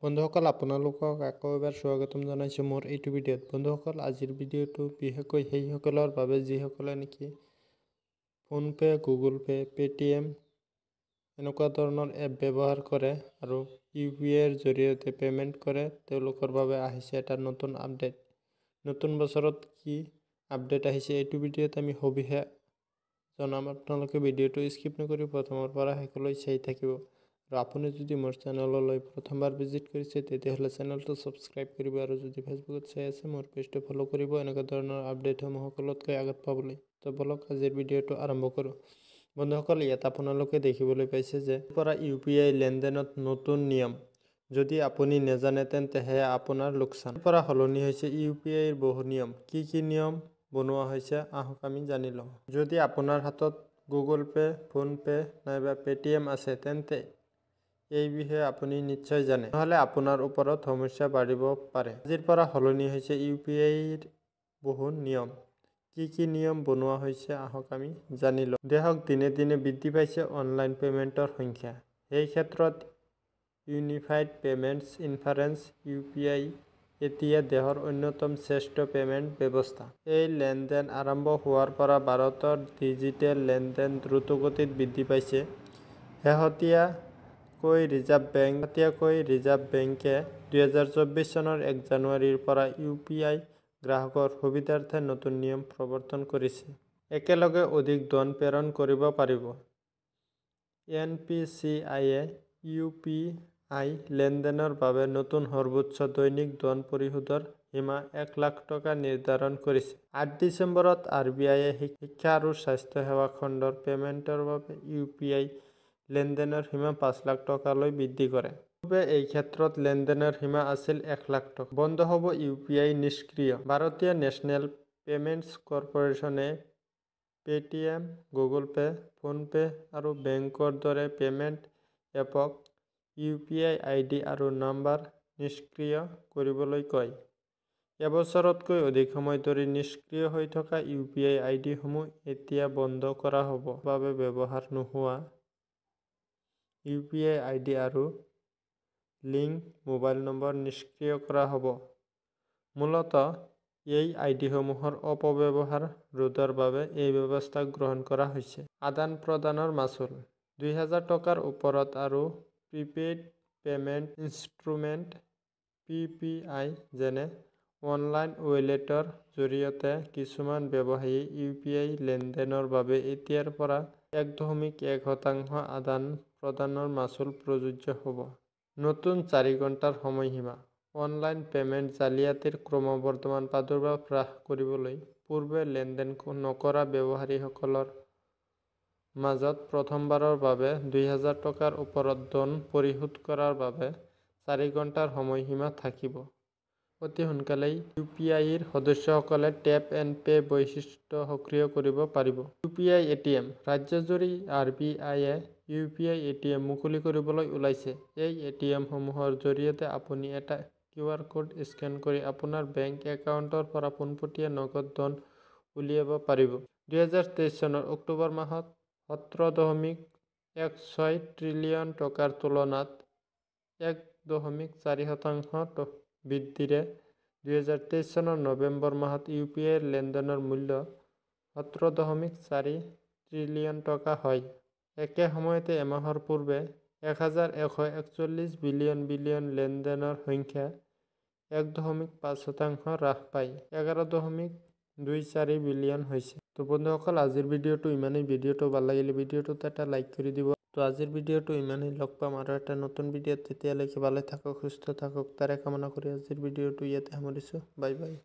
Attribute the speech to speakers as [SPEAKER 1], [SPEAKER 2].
[SPEAKER 1] বন্ধুসকল আপোনালোকক আকৌ এবাৰ স্বাগতম জনাইছোঁ মোৰ এইটো ভিডিঅ'ত। বন্ধুসকল আজিৰ ভিডিঅ'টো বিশেষকৈ সেইসকলৰ বাবে যিসকলে নেকি ফোনপে, গুগল পে, পেটিএম এনেকুৱা ধৰণৰ এপ ব্যৱহাৰ কৰে আৰু UPIৰ জৰিয়তে পে'মেণ্ট কৰে, তেওঁলোকৰ বাবে আহিছে এটা নতুন আপডেট। নতুন বছৰত কি আপডেট আহিছে এইটো ভিডিঅ'ত আমি সবিশেষ জনাম। আপোনালোকে ভিডিঅ'টো স্কিপ নকৰি প্ৰথমৰ পৰা শেষলৈ চাই থাকিব। আৰু আপুনি যদি মোৰ চেনেললৈ প্ৰথমবাৰ ভিজিট কৰিছে তেতিয়াহ'লে চেনেলটো ছাবস্ক্ৰাইব কৰিব আৰু যদি ফেচবুকত চাই আছে মোৰ পেজটো ফ'ল' কৰিব এনেকুৱা ধৰণৰ আপডেটসমূহ সকলোতকৈ আগত পাবলৈ। তো বলক আজিৰ ভিডিঅ'টো আৰম্ভ কৰোঁ। বন্ধুসকল ইয়াত আপোনালোকে দেখিবলৈ পাইছে যে পৰা UPI লেনদেনত নতুন নিয়ম। যদি আপুনি নাজানে তেন্তে সেয়া আপোনাৰ লোকচান। পৰা সলনি হৈছে UPIৰ বহু নিয়ম। কি নিয়ম বনোৱা হৈছে আহক আমি জানি লওঁ। যদি আপোনাৰ হাতত গুগল পে, ফোনপে নাইবা পেটিএম আছে তেন্তে এই বিষয়ে আপুনি নিশ্চয় জানে, নহ'লে আপোনাৰ ওপৰত সমস্যা বাঢ়িব পাৰে। আজিৰ পৰা সলনি হৈছে UPIৰ বহু নিয়ম। কি নিয়ম বনোৱা হৈছে আহক আমি জানি লওঁ। দেশত দিনে দিনে বৃদ্ধি পাইছে অনলাইন পে'মেণ্টৰ সংখ্যা। এই ক্ষেত্ৰত ইউনিফাইড পেমেণ্টছ ইণ্টাৰফেচ UPI এতিয়া দেশৰ অন্যতম শ্ৰেষ্ঠ পে'মেণ্ট ব্যৱস্থা। এই লেনদেন আৰম্ভ হোৱাৰ পৰা ভাৰতৰ ডিজিটেল লেনদেন দ্ৰুতগতিত বৃদ্ধি পাইছে। শেহতীয়াকৈ ৰিজাৰ্ভ বেংকে 2024 চনৰ 1 জানুৱাৰীৰ পৰা UPI গ্ৰাহকৰ সুবিধাৰ্থে নতুন নিয়ম প্ৰৱৰ্তন কৰিছে। একেলগে অধিক ধন প্ৰেৰণ কৰিব পাৰিব। NPCIয়ে UPI লেনদেনৰ বাবে নতুন সৰ্বোচ্চ দৈনিক ধন পৰিশোধৰ সীমা 1 লাখ টকা নিৰ্ধাৰণ কৰিছে। 8 ডিচেম্বৰত RBIয়ে শিক্ষা আৰু স্বাস্থ্য সেৱা খণ্ডৰ পে'মেণ্টৰ বাবে UPI লেনদেনৰ সীমা 5 লাখ টকালৈ বৃদ্ধি কৰে। পূৰ্বে এই ক্ষেত্ৰত লেনদেনৰ সীমা আছিল 1 লাখ টকা। বন্ধ হ'ব UPI নিষ্ক্ৰিয়। ভাৰতীয় নেশ্যনেল পেমেণ্টছ কৰ্পোৰেচনে পেটিএম, গুগল পে, ফোনপে আৰু বেংকৰ দৰে পে'মেণ্ট এপক UPI ID আৰু নম্বৰ নিষ্ক্ৰিয় কৰিবলৈ কয়। এবছৰতকৈ অধিক সময় ধৰি নিষ্ক্ৰিয় হৈ থকা UPI ID সমূহ এতিয়া বন্ধ কৰা হ'ব। বাবে ব্যৱহাৰ নোহোৱা UPI ID আৰু লিংক মোবাইল নম্বৰ নিষ্ক্ৰিয় কৰা হ'ব। মূলতঃ এই আইডিসমূহৰ অপব্যৱহাৰ ৰোধৰ বাবে এই ব্যৱস্থা গ্ৰহণ কৰা হৈছে। আদান-প্ৰদানৰ মাচুল 2000 টকাৰ ওপৰত আৰু প্ৰিপেইড পেমেণ্ট ইনষ্ট্ৰুমেণ্ট PPI যেনে অনলাইন ৱালেটৰ জৰিয়তে কিছুমান ব্যৱসায়ী UPI লেনদেনৰ বাবে এতিয়াৰ পৰা 1.1% আদান-প্ৰদানৰ মাচুল প্ৰযোজ্য হ'ব। নতুন 4 ঘণ্টাৰ সময়সীমা। অনলাইন পে'মেণ্ট জালিয়াতিৰ ক্ৰমবৰ্ধমান প্ৰাদুৰ্ভাৱ হ্ৰাস কৰিবলৈ পূৰ্বে লেনদেন নকৰা ব্যৱহাৰকাৰীসকলৰ মাজত প্ৰথমবাৰৰ বাবে 2000 টকাৰ ওপৰত ধন পৰিশোধ কৰাৰ বাবে 4 ঘণ্টাৰ সময়সীমা থাকিব। অতি সোনকালেই UPIৰ সদস্যসকলে টেপ এণ্ড পে' বৈশিষ্ট্য সক্ৰিয় কৰিব পাৰিব। UPI ATM ৰাজ্যজুৰি RBIয়ে UPI ATM মুকলি কৰিবলৈ ওলাইছে। এই ATMসমূহৰ জৰিয়তে আপুনি এটা QR কোড স্কেন কৰি আপোনাৰ বেংক একাউণ্টৰ পৰা পোনপটীয়া নগদ ধন উলিয়াব পাৰিব। 2023 চনৰ অক্টোবৰ মাহত 17.16 ট্ৰিলিয়ন টকাৰ তুলনাত 1.4% বৃদ্ধিৰে 2023 চনৰ নৱেম্বৰ মাহত UPIৰ লেনদেনৰ মূল্য 17.4 ট্ৰিলিয়ন টকা হয়। একে সময়তে এমাহৰ পূৰ্বে 1141 বিলিয়ন লেনদেনৰ সংখ্যা 1.5% হ্ৰাস পাই 11.24 বিলিয়ন হৈছে। তো বন্ধুসকল আজিৰ ভিডিঅ'টো ইমানেই। ভিডিঅ'টো ভাল লাগিলে ভিডিঅ'টোত এটা লাইক কৰি দিব। তো আজিৰ ভিডিঅ'টো ইমানেই। লগ পাম আৰু এটা নতুন ভিডিঅ'ত। তেতিয়ালৈকে ভালে থাকক, সুস্থ থাকক তাৰে কামনা কৰি আজিৰ ভিডিঅ'টো ইয়াতে সামৰিছোঁ। Bye bye.